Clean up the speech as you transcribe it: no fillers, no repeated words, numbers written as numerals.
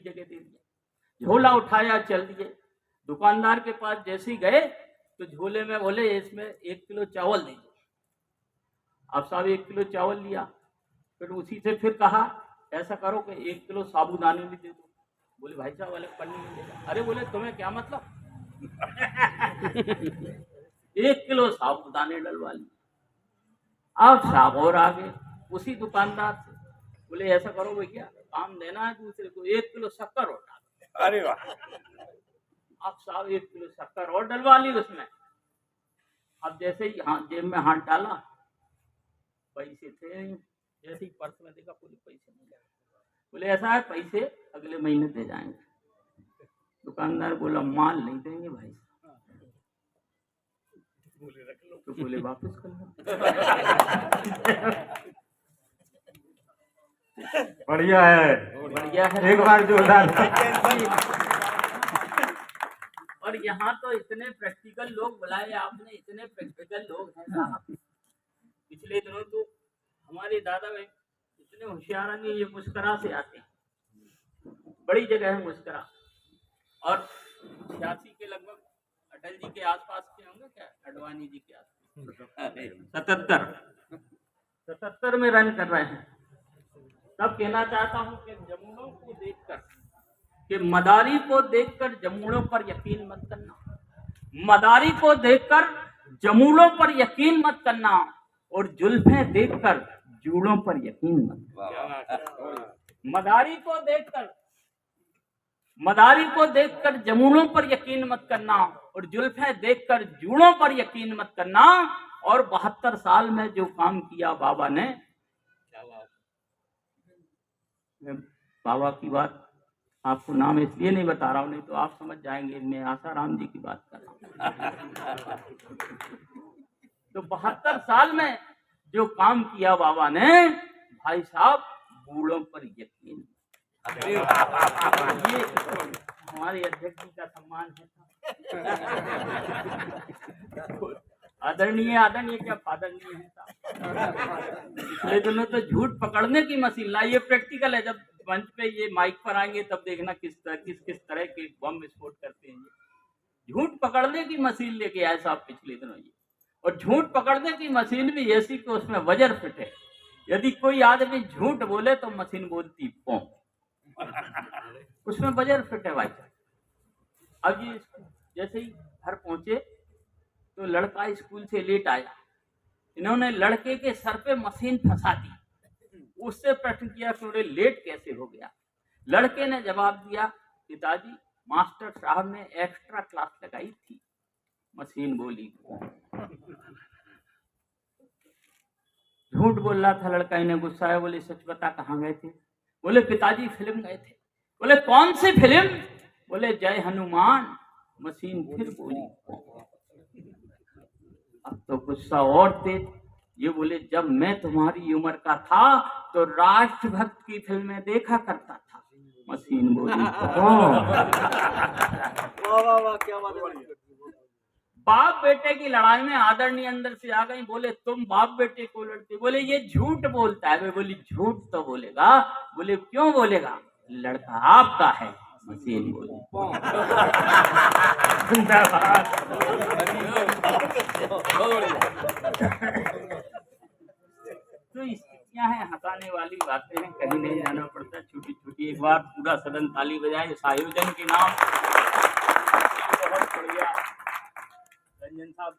जगह दे दिया। झोला उठाया चल दिए। दुकानदार के पास जैसे ही गए तो झोले में बोले इसमें 1 किलो चावल दीजिए। अब साहब 1 किलो चावल लिया। फिर उसी से फिर कहा ऐसा करो कि 1 किलो साबूदाने भी दे दो। बोले भाई साहब अलग पन्नी नहीं देगा। अरे बोले तुम्हें क्या मतलब 1 किलो साबूदाने डलवा लिए। अब साहब और आगे उसी दुकानदार से बोले ऐसा करो भैया काम देना है दूसरे को 1 किलो शक्कर और डाल। अरे वाह, अब साहब 1 किलो शक्कर और डलवा ली उसमें। अब जैसे ही जेब में हाथ डाला पैसे थे, जैसे ही पर्स में देखा पूरे पैसे नहीं लगे। बोले ऐसा है पैसे अगले महीने दे जाएंगे। दुकानदार बोला माल नहीं देंगे भाई। तो बोले वापस कर लो। बढ़िया है, बढ़िया है। एक बार जोरदार। और यहाँ तो इतने प्रैक्टिकल लोग बुलाए आपने, इतने प्रैक्टिकल लोग हैं साहब। पिछले दिनों तो हमारे दादा भाई इतने होशियार हैं, ये मुस्करा से आते हैं, बड़ी जगह है मुस्करा। और 86 के लगभग अटल जी के आसपास के होंगे क्या, अडवाणी जी के आसपास 77 में रन कर रहे हैं। तब कहना चाहता हूँ कि जमुनों को देखकर, कि मदारी को देखकर जमुनों पर यकीन मत करना, मदारी को देखकर जमुनों पर यकीन मत करना, और जुल्फें देखकर जूड़ों पर यकीन मत करना। मदारी को देखकर जमुनों पर यकीन मत करना, और जुल्फें देखकर जूड़ों पर यकीन मत करना। और 72 साल में जो काम किया बाबा ने, बाबा की बात आपको नाम इसलिए नहीं बता रहा हूं, नहीं तो आप समझ जाएंगे मैं आसाराम जी की बात कर रहा हूं। तो 72 साल में जो काम किया बाबा ने, भाई साहब बूढ़ों पर यकीन। ये हमारे अध्यक्ष जी का सम्मान है। आदरणीय क्या फादरणीय है। पिछले दिनों तो झूठ पकड़ने की मशीन लाई, ये प्रैक्टिकल है। जब मंच पे ये माइक पर आएंगे तब देखना किस तरह के बम विस्फोट करते हैं। झूठ पकड़ने की मशीन लेके आए साहब पिछले दिनों ये। और झूठ पकड़ने की मशीन भी ऐसी कि उसमें वजर फिट है। यदि कोई आदमी झूठ बोले तो मशीन बोलती पों, उसमें वजर फिट है भाई। अब ये जैसे ही घर पहुंचे तो लड़का स्कूल से लेट आया। इन्होंने लड़के के सर पे मशीन फंसा दी। उससे प्रश्न किया कि लेट कैसे हो गया। लड़के ने जवाब दिया पिताजी मास्टर साहब ने एक्स्ट्रा क्लास लगाई थी। मशीन बोली झूठ बोल रहा था लड़का। इन्हें गुस्सा है, बोले सच बता कहाँ गए थे। बोले पिताजी फिल्म गए थे। बोले कौन सी फिल्म। बोले जय हनुमान। मशीन फिर बोली। अब तो गुस्सा और तेज। ये बोले जब मैं तुम्हारी उम्र का था तो राष्ट्रभक्त की फिल्में देखा करता था। मशीन बोली क्या बात है। बाप बेटे की लड़ाई में आदरणीय अंदर से आ गई। बोले तुम बाप बेटे को लड़ते। बोले ये झूठ बोलता है। बोली झूठ तो बोलेगा। बोले क्यों बोलेगा। लड़का आपका है। मशीन बोली तो स्थितियां हैं, हंसाने वाली बातें हैं, कहीं नहीं जाना पड़ता। छोटी छोटी एक बार पूरा सदन ताली बजाए इस आयोजन के नाम। बहुत बढ़िया रंजन साहब।